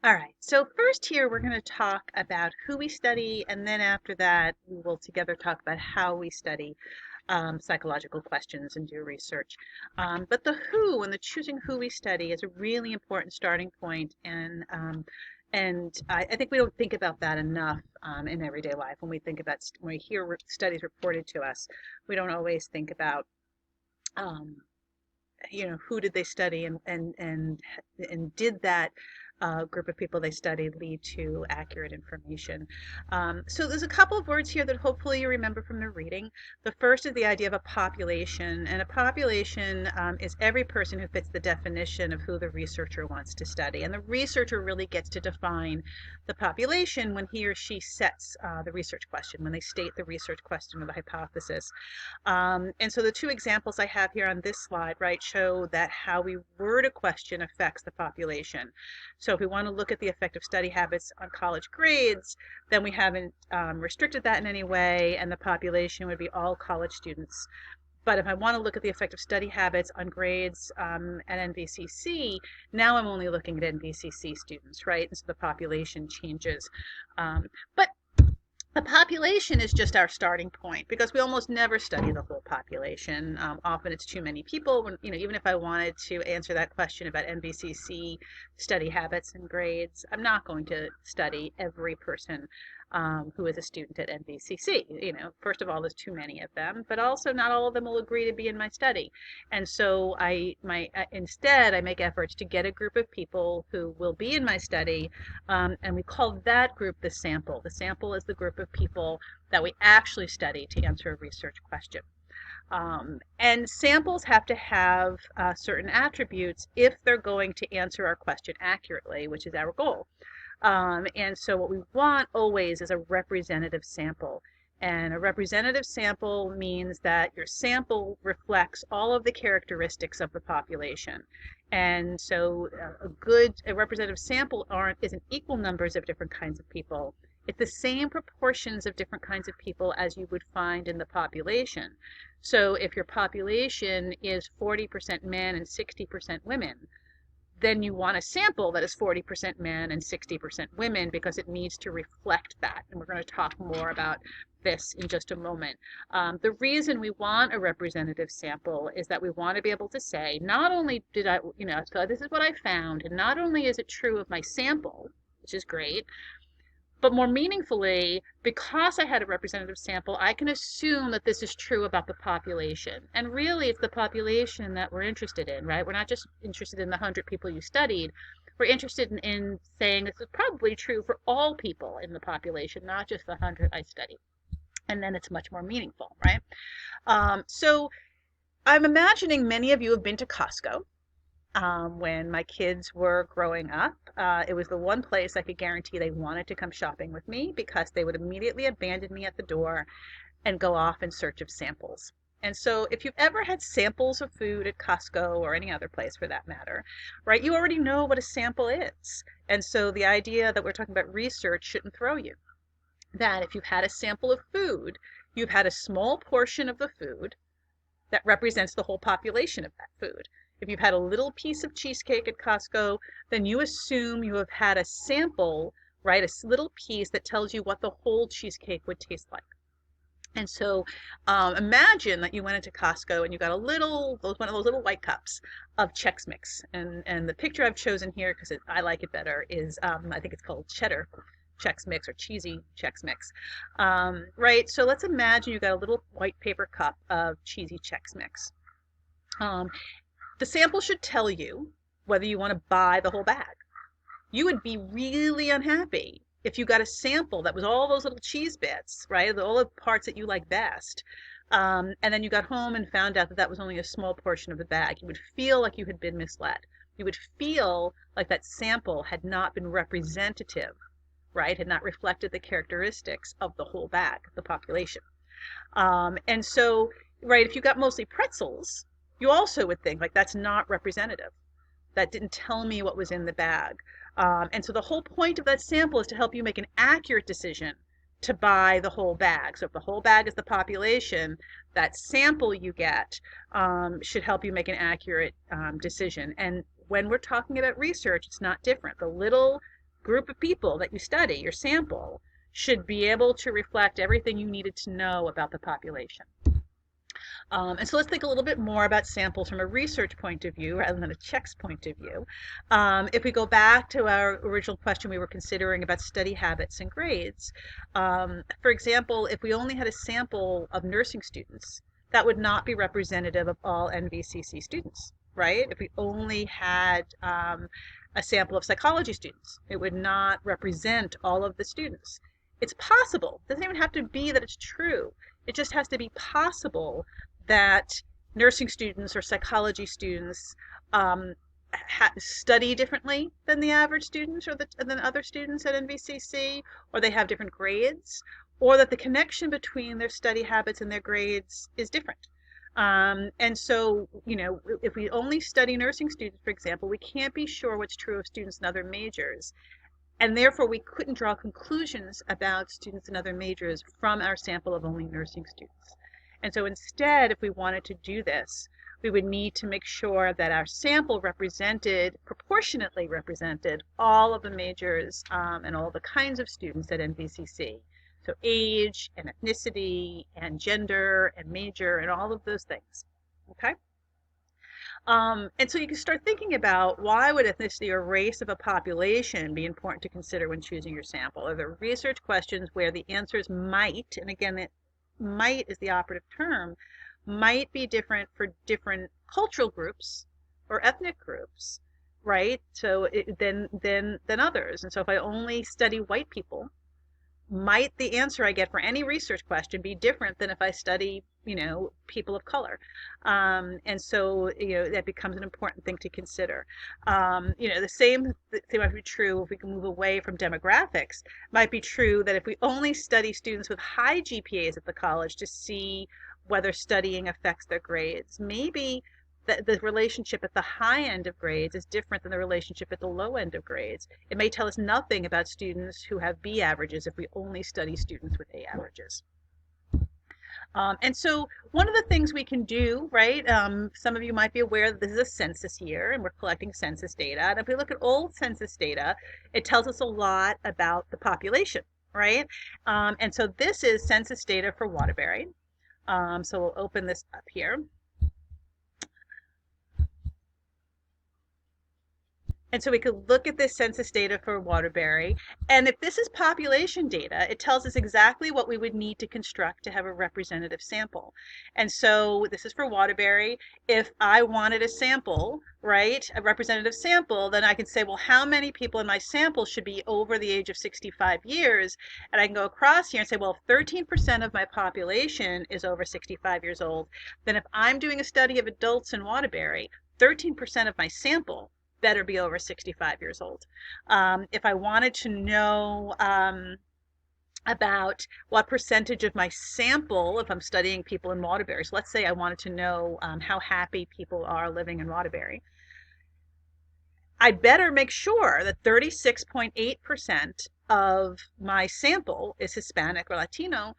All right, so first here we're going to talk about who we study, and then after that we will together talk about how we study psychological questions and do research. But the who and the choosing who we study is a really important starting point, and I think we don't think about that enough in everyday life. When we think about when we hear studies reported to us, we don't always think about um, who did they study and did that group of people they studied lead to accurate information. So there's a couple of words here that hopefully you remember from the reading. The first is the idea of a population, and a population is every person who fits the definition of who the researcher wants to study. And the researcher really gets to define the population when he or she sets the research question, when they state the research question or the hypothesis. And so the two examples I have here on this slide, right, show that how we word a question affects the population. So if we want to look at the effect of study habits on college grades, then we haven't restricted that in any way, and the population would be all college students. But if I want to look at the effect of study habits on grades at NVCC, now I'm only looking at NVCC students, right? And so the population changes. But the population is just our starting point because we almost never study the whole population. Often it's too many people. Even if I wanted to answer that question about NVCC study habits and grades, I'm not going to study every person who is a student at NVCC. First of all, there's too many of them, but also not all of them will agree to be in my study. And so instead I make efforts to get a group of people who will be in my study, and we call that group the sample. The sample is the group of people that we actually study to answer a research question. And samples have to have certain attributes if they're going to answer our question accurately, which is our goal. And so what we want always is a representative sample. And a representative sample means that your sample reflects all of the characteristics of the population. And so a representative sample isn't equal numbers of different kinds of people. It's the same proportions of different kinds of people as you would find in the population. So if your population is 40% men and 60% women, then you want a sample that is 40% men and 60% women because it needs to reflect that. And we're going to talk more about this in just a moment. The reason we want a representative sample is that we want to be able to say, not only did I, so this is what I found, and not only is it true of my sample, which is great, but more meaningfully, because I had a representative sample, I can assume that this is true about the population. And really, it's the population that we're interested in, right? We're not just interested in the 100 people you studied. We're interested in saying this is probably true for all people in the population, not just the 100 I studied. And then it's much more meaningful, right? So I'm imagining many of you have been to Costco. When my kids were growing up, it was the one place I could guarantee they wanted to come shopping with me because they would immediately abandon me at the door and go off in search of samples. And so if you've ever had samples of food at Costco or any other place for that matter, right, you already know what a sample is. And so the idea that we're talking about research shouldn't throw you. That if you've had a sample of food, you've had a small portion of the food that represents the whole population of that food. If you've had a little piece of cheesecake at Costco, then you assume you have had a sample, right? A little piece that tells you what the whole cheesecake would taste like. And so imagine that you went into Costco and you got one of those little white cups of Chex Mix. And the picture I've chosen here, because I like it better, is I think it's called cheddar Chex Mix or cheesy Chex Mix. Right, so let's imagine you got a little white paper cup of cheesy Chex Mix. The sample should tell you whether you want to buy the whole bag. You would be really unhappy if you got a sample that was all those little cheese bits, right? All the parts that you like best. And then you got home and found out that that was only a small portion of the bag. You would feel like you had been misled. You would feel like that sample had not been representative, right? Had not reflected the characteristics of the whole bag, the population. And so, right, if you got mostly pretzels, you also would think like that's not representative. That didn't tell me what was in the bag. And so the whole point of that sample is to help you make an accurate decision to buy the whole bag. So if the whole bag is the population, that sample you get should help you make an accurate decision. And when we're talking about research, it's not different. The little group of people that you study, your sample, should be able to reflect everything you needed to know about the population. And so let's think a little bit more about samples from a research point of view rather than a checks point of view. If we go back to our original question we were considering about study habits and grades, for example, if we only had a sample of nursing students, that would not be representative of all NVCC students, right? If we only had a sample of psychology students, it would not represent all of the students. It's possible. It doesn't even have to be that it's true. It just has to be possible that nursing students or psychology students study differently than the average students or than other students at NVCC, or they have different grades, or that the connection between their study habits and their grades is different. And so, if we only study nursing students, for example, we can't be sure what's true of students in other majors. And therefore, we couldn't draw conclusions about students in other majors from our sample of only nursing students. And so instead, if we wanted to do this, we would need to make sure that our sample proportionately represented all of the majors and all the kinds of students at NVCC. So age and ethnicity and gender and major and all of those things, okay? And so you can start thinking about, why would ethnicity or race of a population be important to consider when choosing your sample? Are there research questions where the answers might, and again, it might is the operative term, might be different for different cultural groups or ethnic groups, right? So than others. And so if I only study white people, might the answer I get for any research question be different than if I study, people of color? And so, that becomes an important thing to consider. The same thing might be true if we can move away from demographics. Might be true that if we only study students with high GPAs at the college to see whether studying affects their grades, maybe the relationship at the high end of grades is different than the relationship at the low end of grades. It may tell us nothing about students who have B averages if we only study students with A averages. And so one of the things we can do, right, some of you might be aware that this is a census year and we're collecting census data. And if we look at old census data, it tells us a lot about the population, right? And so this is census data for Waterbury. So we'll open this up here. And so we could look at this census data for Waterbury. And if this is population data, it tells us exactly what we would need to construct to have a representative sample. And so this is for Waterbury. If I wanted a sample, right, a representative sample, then I can say, well, how many people in my sample should be over the age of 65 years? And I can go across here and say, well, if 13% of my population is over 65 years old, then if I'm doing a study of adults in Waterbury, 13% of my sample better be over 65 years old. If I wanted to know about what percentage of my sample, if I'm studying people in Waterbury, so let's say I wanted to know how happy people are living in Waterbury, I'd better make sure that 36.8% of my sample is Hispanic or Latino,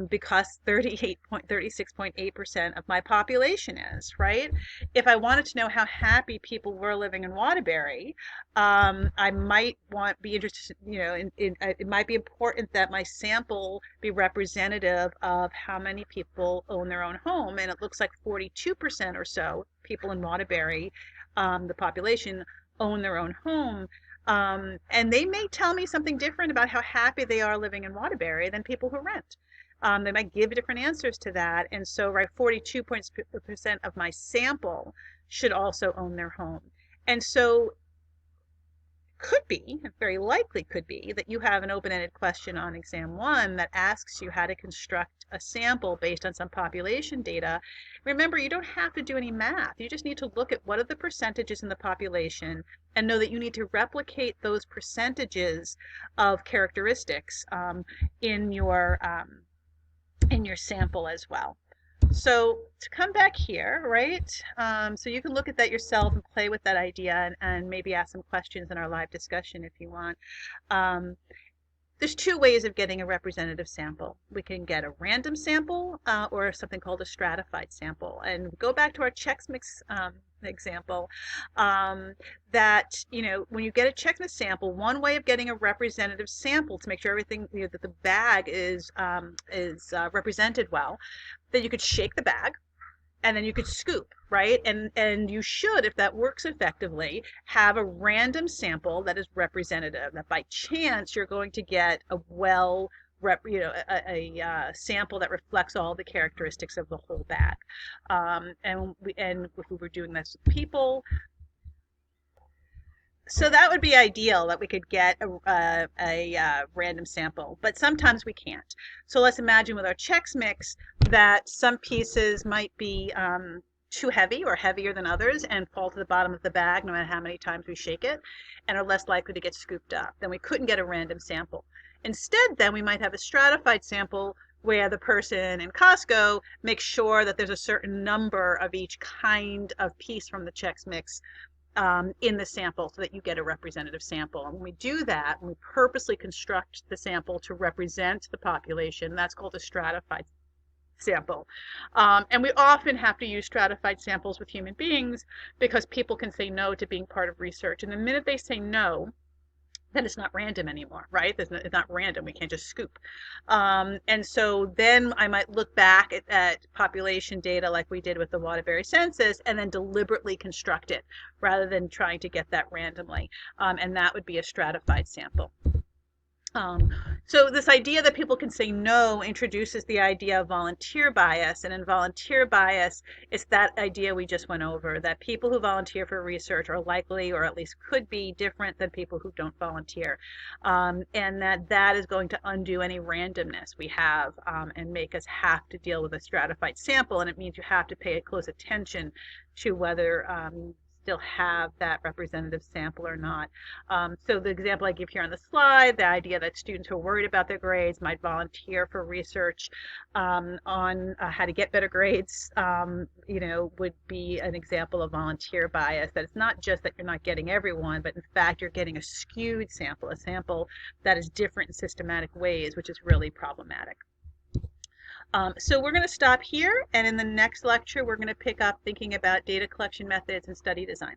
because 36.8% of my population is, right? If I wanted to know how happy people were living in Waterbury, I might be interested, it might be important that my sample be representative of how many people own their own home. And it looks like 42% or so people in Waterbury, the population, own their own home. And they may tell me something different about how happy they are living in Waterbury than people who rent. They might give different answers to that. And so, right, 42% of my sample should also own their home. And so could be, very likely could be, that you have an open-ended question on exam 1 that asks you how to construct a sample based on some population data. Remember, you don't have to do any math. You just need to look at what are the percentages in the population and know that you need to replicate those percentages of characteristics in your sample as well. So to come back here, right, so you can look at that yourself and play with that idea and maybe ask some questions in our live discussion if you want. There's two ways of getting a representative sample. We can get a random sample or something called a stratified sample. And go back to our checks mix example, um, that, you know, when you get a checklist sample, one way of getting a representative sample to make sure everything, you know, that the bag is represented well, that you could shake the bag and then you could scoop, right? And you should, if that works effectively, have a random sample that is representative. That by chance you're going to get a sample that reflects all the characteristics of the whole bag. And if we were doing this with people, so that would be ideal that we could get a random sample, but sometimes we can't. So let's imagine with our Chex Mix that some pieces might be too heavy or heavier than others and fall to the bottom of the bag no matter how many times we shake it, and are less likely to get scooped up. Then we couldn't get a random sample. Instead, then we might have a stratified sample where the person in Costco makes sure that there's a certain number of each kind of piece from the Chex Mix in the sample so that you get a representative sample. And when we do that, we purposely construct the sample to represent the population. That's called a stratified sample. And we often have to use stratified samples with human beings because people can say no to being part of research. And the minute they say no, then it's not random anymore, right? It's not random. We can't just scoop. And so then I might look back at population data like we did with the Waterbury census and then deliberately construct it rather than trying to get that randomly. And that would be a stratified sample. So this idea that people can say no introduces the idea of volunteer bias, and in volunteer bias, it's that idea we just went over, that people who volunteer for research are likely, or at least could be, different than people who don't volunteer, and that is going to undo any randomness we have and make us have to deal with a stratified sample, and it means you have to pay close attention to whether still have that representative sample or not. So the example I give here on the slide, the idea that students who are worried about their grades might volunteer for research on how to get better grades, would be an example of volunteer bias, that it's not just that you're not getting everyone, but in fact you're getting a skewed sample, a sample that is different in systematic ways, which is really problematic. So we're going to stop here, and in the next lecture we're going to pick up thinking about data collection methods and study design.